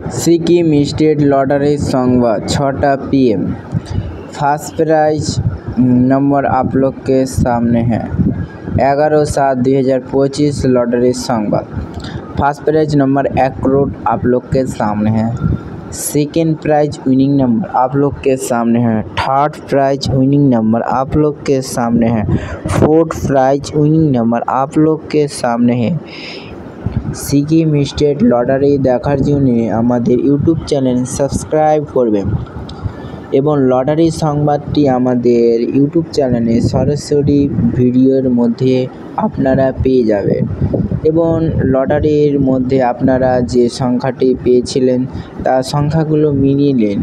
Sikkim state lottery संवाद 6टा PM। First prize number आप लोग के सामने है 11/7/2025 लॉटरी संवाद। फर्स्ट प्राइज नंबर 1 करोड़ आप लोग के सामने है। सेकेंड प्राइज विनिंग नंबर आप लोग के सामने है। थर्ड प्राइज विनिंग नंबर आप लोग के सामने है। फोर्थ प्राइज विनिंग नंबर आप लोग के सामने है। সিকিম স্টেট লটারি দেখার জন্য আমাদের ইউটিউব চ্যানেল সাবস্ক্রাইব করবেন এবং লটারি সংবাদটি আমাদের ইউটিউব চ্যানেলে সরাসরি ভিডিওর মধ্যে আপনারা পেয়ে যাবেন এবং লটারির মধ্যে আপনারা যে সংখ্যাটি পেয়েছিলেন তার সংখ্যাগুলো মিলিয়ে নিন